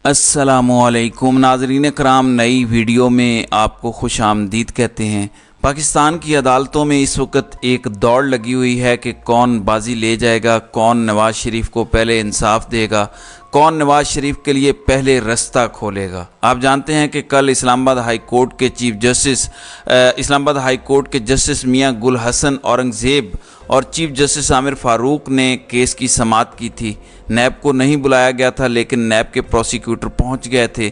अस्सलामुअलैकुम नाज़रीन कराम, नई वीडियो में आपको खुश आमदीद कहते हैं। पाकिस्तान की अदालतों में इस वक्त एक दौड़ लगी हुई है कि कौन बाजी ले जाएगा, कौन नवाज़ शरीफ को पहले इंसाफ देगा, कौन नवाज़ शरीफ के लिए पहले रास्ता खोलेगा। आप जानते हैं कि कल इस्लामाबाद हाई कोर्ट के जस्टिस मियां गुल हसन औरंगज़ेब और चीफ जस्टिस आमिर फ़ारूक ने केस की समाअत की थी। नैब को नहीं बुलाया गया था, लेकिन नैब के प्रोसिक्यूटर पहुंच गए थे।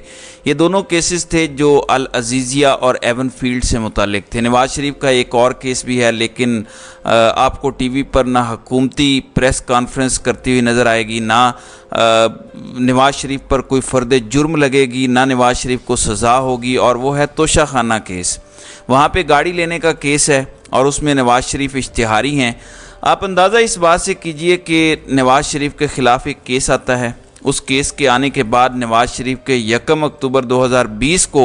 ये दोनों केसेस थे जो अल अजीज़िया और एवन फील्ड से मुतालिक थे। नवाज़ शरीफ का एक और केस भी है, लेकिन आपको टीवी पर ना हुकूमती प्रेस कॉन्फ्रेंस करती हुई नज़र आएगी, ना नवाज़ शरीफ पर कोई फ़र्द जुर्म लगेगी, ना नवाज़ शरीफ को सज़ा होगी, और वो है तोशा खाना केस। वहाँ पे गाड़ी लेने का केस है और उसमें नवाज़ शरीफ इश्तिहारी हैं। आप अंदाज़ा इस बात से कीजिए कि नवाज़ शरीफ के ख़िलाफ़ एक केस आता है। उस केस के आने के बाद नवाज़ शरीफ के 1 अक्टूबर 2020 को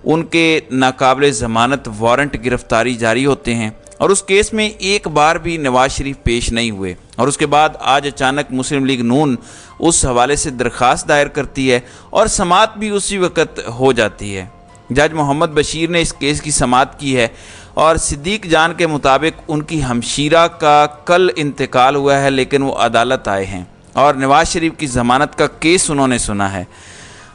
उनके नाकाबिल ज़मानत वारंट गिरफ़्तारी जारी होते हैं, और उस केस में एक बार भी नवाज़ शरीफ पेश नहीं हुए। और उसके बाद आज अचानक मुस्लिम लीग नून उस हवाले से दरख्वास्त दायर करती है और समाअत भी उसी वक्त हो जाती है। जज मोहम्मद बशीर ने इस केस की समाअत की है और सिद्दीक जान के मुताबिक उनकी हमशीरा का कल इंतकाल हुआ है, लेकिन वो अदालत आए हैं और नवाज़ शरीफ की ज़मानत का केस उन्होंने सुना है।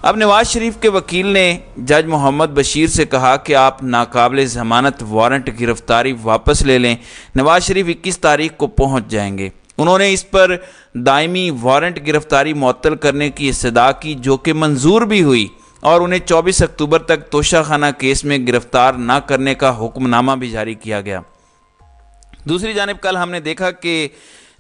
अब नवाज़ शरीफ के वकील ने जज मोहम्मद बशीर से कहा कि आप नाकाबिल ज़मानत वारंट गिरफ़्तारी वापस ले लें। नवाज़ शरीफ 21 तारीख को पहुंच जाएंगे। उन्होंने इस पर दायमी वारंट गिरफ़्तारी मुअत्तल करने की इस्तदा की, जो कि मंजूर भी हुई, और उन्हें 24 अक्टूबर तक तोशा खाना केस में गिरफ्तार न करने का हुक्मनामा भी जारी किया गया। दूसरी जानिब कल हमने देखा कि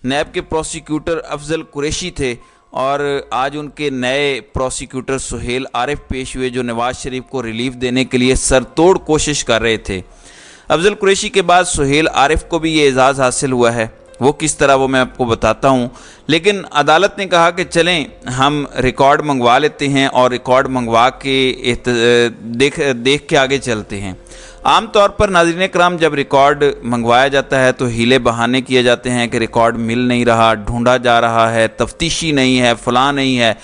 नैब के प्रोसिक्यूटर अफजल कुरैशी थे और आज उनके नए प्रोसिक्यूटर सुहेल आरिफ पेश हुए, जो नवाज़ शरीफ को रिलीफ देने के लिए सरतोड़ कोशिश कर रहे थे। अफजल कुरैशी के बाद सुहेल आरिफ को भी ये एजाज़ हासिल हुआ है। वो किस तरह, वो मैं आपको बताता हूँ। लेकिन अदालत ने कहा कि चलें हम रिकॉर्ड मंगवा लेते हैं और रिकॉर्ड मंगवा के देख के आगे चलते हैं। आम तौर पर नाज़रीन कराम, जब रिकॉर्ड मंगवाया जाता है तो हीले बहाने किए जाते हैं कि रिकॉर्ड मिल नहीं रहा, ढूंढा जा रहा है, तफ्तीशी नहीं है, फलां नहीं है।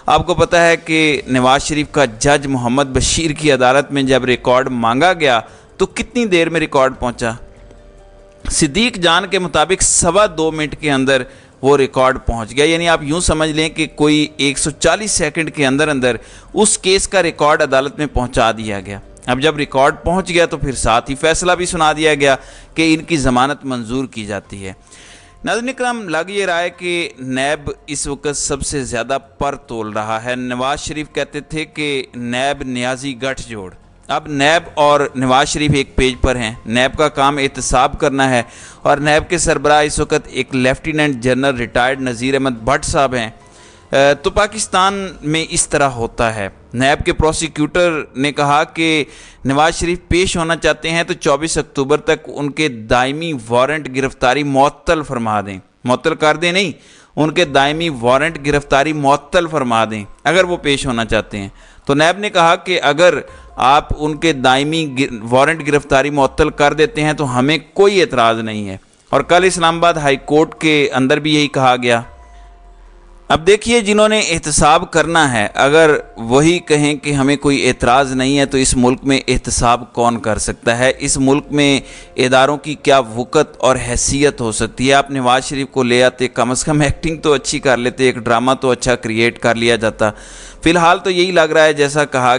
आपको पता है कि नवाज़ शरीफ का जज मोहम्मद बशीर की अदालत में जब रिकॉर्ड मांगा गया तो कितनी देर में रिकॉर्ड पहुँचा। सिद्दीक जान के मुताबिक 2.25 मिनट के अंदर वो रिकॉर्ड पहुंच गया। यानी आप यूं समझ लें कि कोई 140 सेकंड के अंदर अंदर उस केस का रिकॉर्ड अदालत में पहुंचा दिया गया। अब जब रिकॉर्ड पहुंच गया तो फिर साथ ही फैसला भी सुना दिया गया कि इनकी ज़मानत मंजूर की जाती है। नाज़रीन कराम, लग ये रहा है कि नैब इस वक्त सबसे ज़्यादा पर तोल रहा है। नवाज़ शरीफ कहते थे कि नैब न्याजी गठजोड़, अब नैब और नवाज़ शरीफ एक पेज पर हैं। नैब का काम एहतसाब करना है और नैब के सरबराह इस वक्त एक लेफ्टिनेंट जनरल रिटायर्ड नज़ीर अहमद भट्ट साहब हैं। तो पाकिस्तान में इस तरह होता है। नैब के प्रोसिक्यूटर ने कहा कि नवाज़ शरीफ पेश होना चाहते हैं तो 24 अक्टूबर तक उनके दायमी वारंट गिरफ़्तारी मुअत्तल फरमा दें, मुअत्तल कर दें नहीं, उनके दायमी वारंट गिरफ़्तारी मुअत्तल फरमा दें अगर वो पेश होना चाहते हैं। तो नैब ने कहा कि अगर आप उनके दायमी वारंट गिरफ़्तारी मुअत्तल कर देते हैं तो हमें कोई एतराज़ नहीं है। और कल इस्लामाबाद हाई कोर्ट के अंदर भी यही कहा गया। अब देखिए, जिन्होंने एहतसाब करना है, अगर वही कहें कि हमें कोई एतराज़ नहीं है, तो इस मुल्क में एहतसाब कौन कर सकता है। इस मुल्क में इदारों की क्या वक़्त और हैसियत हो सकती है। आप नवाज़ शरीफ को ले आते, कम से कम एक्टिंग तो अच्छी कर लेते, एक ड्रामा तो अच्छा क्रिएट कर लिया जाता। फ़िलहाल तो यही लग रहा है जैसा कहा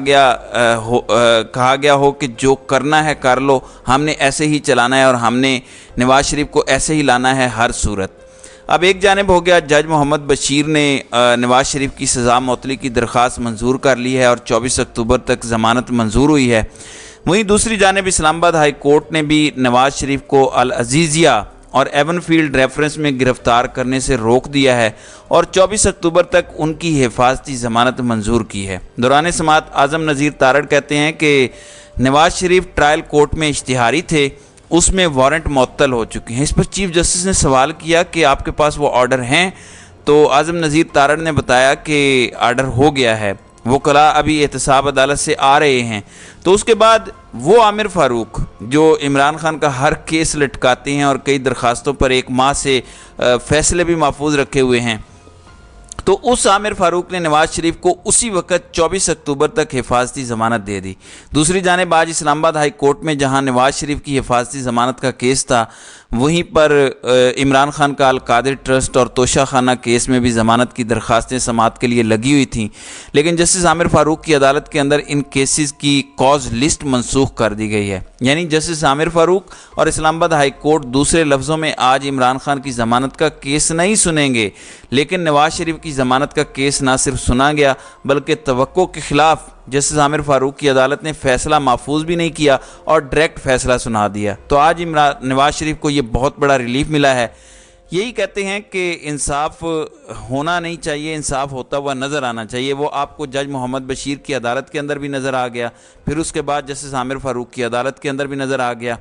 गया हो कि जो करना है कर लो, हमने ऐसे ही चलाना है और हमने नवाज़ शरीफ को ऐसे ही लाना है हर सूरत। अब एक जानिब हो गया, जज मोहम्मद बशीर ने नवाज़ शरीफ की सज़ा मुअत्तली की दरख्वास्त मंजूर कर ली है और 24 अक्टूबर तक ज़मानत मंजूर हुई है। वहीं दूसरी जानिब इस्लामाबाद हाई कोर्ट ने भी नवाज़ शरीफ को अल अजीज़िया और एवन फील्ड रेफरेंस में गिरफ़्तार करने से रोक दिया है और 24 अक्टूबर तक उनकी हिफाजती ज़मानत मंजूर की है। दौरान समाअत आज़म नज़ीर तारड़ कहते हैं कि नवाज़ शरीफ ट्रायल कोर्ट में इश्तिहारी थे, उसमें वारंट मुअत्तल हो चुके हैं। इस पर चीफ जस्टिस ने सवाल किया कि आपके पास वो ऑर्डर हैं, तो आज़म नज़ीर तारड़ ने बताया कि ऑर्डर हो गया है, वो कला अभी एहतसाब अदालत से आ रहे हैं। तो उसके बाद वो आमिर फ़ारूक जो इमरान खान का हर केस लटकाते हैं और कई दरख्वास्तों पर 1 माह से फ़ैसले भी महफूज रखे हुए हैं, तो उस आमिर फारूक ने नवाज शरीफ को उसी वक्त 24 अक्टूबर तक हिफाजती ज़मानत दे दी। दूसरी जानिब आज इस्लामाबाद हाई कोर्ट में जहां नवाज शरीफ की हिफाजती ज़मानत का केस था, वहीं पर इमरान खान का अल-कादिर ट्रस्ट और तोशा खाना केस में भी ज़मानत की दरख्वास्तें समाअत के लिए लगी हुई थीं, लेकिन जस्टिस आमिर फारूक की अदालत के अंदर इन केसेस की कॉज लिस्ट मनसूख कर दी गई है। यानी जस्टिस आमिर फारूक और इस्लामाबाद हाई कोर्ट दूसरे लफ्ज़ों में आज इमरान खान की ज़मानत का केस नहीं सुनेंगे, लेकिन नवाज शरीफ की ज़मानत का केस ना सिर्फ सुना गया बल्कि तवक्को के ख़िलाफ़ जस्टिस आमिर फारूक की अदालत ने फ़ैसला महफूज भी नहीं किया और डायरेक्ट फ़ैसला सुना दिया। तो आज नवाज शरीफ को ये बहुत बड़ा रिलीफ मिला है। यही कहते हैं कि इंसाफ होना नहीं चाहिए, इंसाफ होता हुआ नज़र आना चाहिए। वो आपको जज मोहम्मद बशीर की अदालत के अंदर भी नज़र आ गया, फिर उसके बाद जस्टिस आमिर फारूक की अदालत के अंदर भी नज़र आ गया।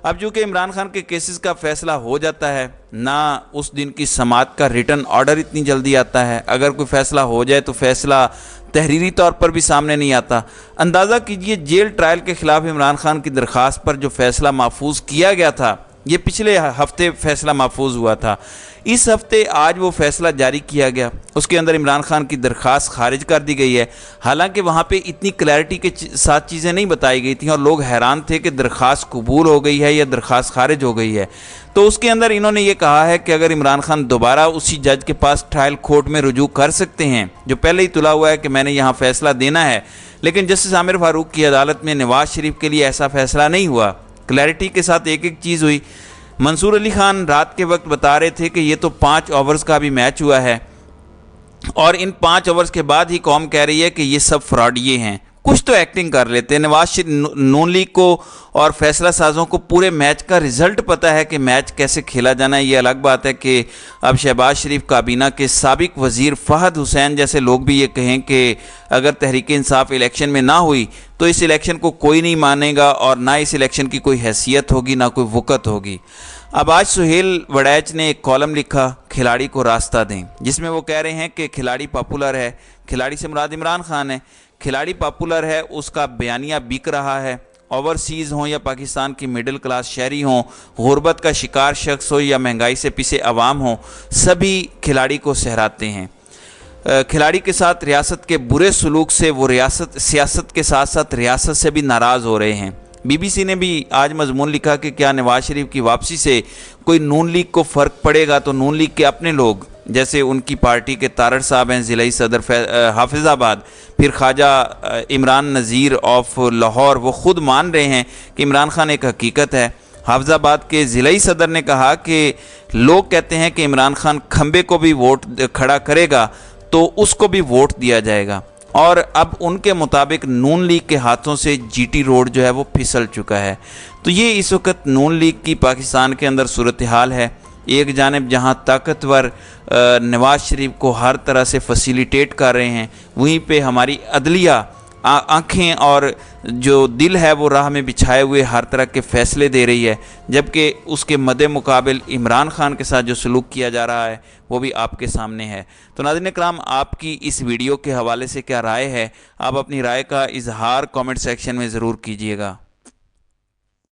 अब चूँकि इमरान खान के केसेस का फ़ैसला हो जाता है, ना उस दिन की समाअत का रिटर्न ऑर्डर इतनी जल्दी आता है। अगर कोई फ़ैसला हो जाए तो फ़ैसला तहरीरी तौर पर भी सामने नहीं आता। अंदाज़ा कीजिए जेल ट्रायल के ख़िलाफ़ इमरान खान की दरख्वास्त पर जो फ़ैसला महफूज किया गया था, ये पिछले हफ्ते फ़ैसला महफूज हुआ था, इस हफ्ते आज वो फ़ैसला जारी किया गया। उसके अंदर इमरान खान की दरख्वास्त खारिज कर दी गई है। हालांकि वहाँ पे इतनी क्लैरिटी के साथ चीज़ें नहीं बताई गई थी और लोग हैरान थे कि दरख्वास्त कबूल हो गई है या दरख्वास्त खारिज हो गई है। तो उसके अंदर इन्होंने ये कहा है कि अगर इमरान खान दोबारा उसी जज के पास ट्रायल कोर्ट में रुजू कर सकते हैं जो पहले ही तुला हुआ है कि मैंने यहाँ फ़ैसला देना है, लेकिन जस्टिस आमिर फारूक की अदालत में नवाज शरीफ के लिए ऐसा फ़ैसला नहीं हुआ। क्लैरिटी के साथ एक एक चीज़ हुई। मंसूर अली खान रात के वक्त बता रहे थे कि ये तो 5 ओवर्स का भी मैच हुआ है और इन 5 ओवर्स के बाद ही कौम कह रही है कि ये सब फ्रॉडिये हैं। कुछ तो एक्टिंग कर लेते हैं। नवाज शरीफ नून लीग को और फैसला साजों को पूरे मैच का रिज़ल्ट पता है कि मैच कैसे खेला जाना है। ये अलग बात है कि अब शहबाज शरीफ काबीना के साबिक वज़ीर फ़हद हुसैन जैसे लोग भी ये कहें कि अगर तहरीक इंसाफ इलेक्शन में ना हुई तो इस इलेक्शन को कोई नहीं मानेगा और ना इस इलेक्शन की कोई हैसियत होगी, ना कोई वक़्त होगी। अब आज सुहेल वड़ैच ने एक कॉलम लिखा, खिलाड़ी को रास्ता दें, जिसमें वो कह रहे हैं कि खिलाड़ी पॉपुलर है। खिलाड़ी से मुराद इमरान खान है। खिलाड़ी पॉपुलर है, उसका बयानिया बिक रहा है। ओवरसीज़ हों या पाकिस्तान की मिडिल क्लास शहरी हों, गुर्बत का शिकार शख्स हो या महंगाई से पिसे अवाम हों, सभी खिलाड़ी को सहराते हैं। खिलाड़ी के साथ रियासत के बुरे सलूक से वो सियासत के साथ साथ रियासत से भी नाराज़ हो रहे हैं। BBC ने भी आज मजमून लिखा कि क्या नवाज शरीफ की वापसी से कोई नून लीग को फ़र्क पड़ेगा। तो नून लीग के अपने लोग, जैसे उनकी पार्टी के तारड़ साहब हैं ज़िलाई सदर हाफिज़ाबाद, फिर ख्वाजा इमरान नज़ीर ऑफ लाहौर, वो ख़ुद मान रहे हैं कि इमरान खान एक हकीकत है। हाफिज़ाबाद के ज़िलाई सदर ने कहा कि लोग कहते हैं कि इमरान खान खंबे को भी वोट खड़ा करेगा तो उसको भी वोट दिया जाएगा, और अब उनके मुताबिक नून लीग के हाथों से GT रोड जो है वो फिसल चुका है। तो ये इस वक्त नून लीग की पाकिस्तान के अंदर सूरत हाल है। एक जानिब जहां ताकतवर नवाज शरीफ को हर तरह से फैसिलिटेट कर रहे हैं, वहीं पे हमारी अदलिया आँखें और जो दिल है वो राह में बिछाए हुए हर तरह के फ़ैसले दे रही है, जबकि उसके मद्दे मुकाबिल इमरान खान के साथ जो सलूक किया जा रहा है वो भी आपके सामने है। तो नाज़रीन इकराम, आपकी इस वीडियो के हवाले से क्या राय है? आप अपनी राय का इजहार कमेंट सेक्शन में ज़रूर कीजिएगा।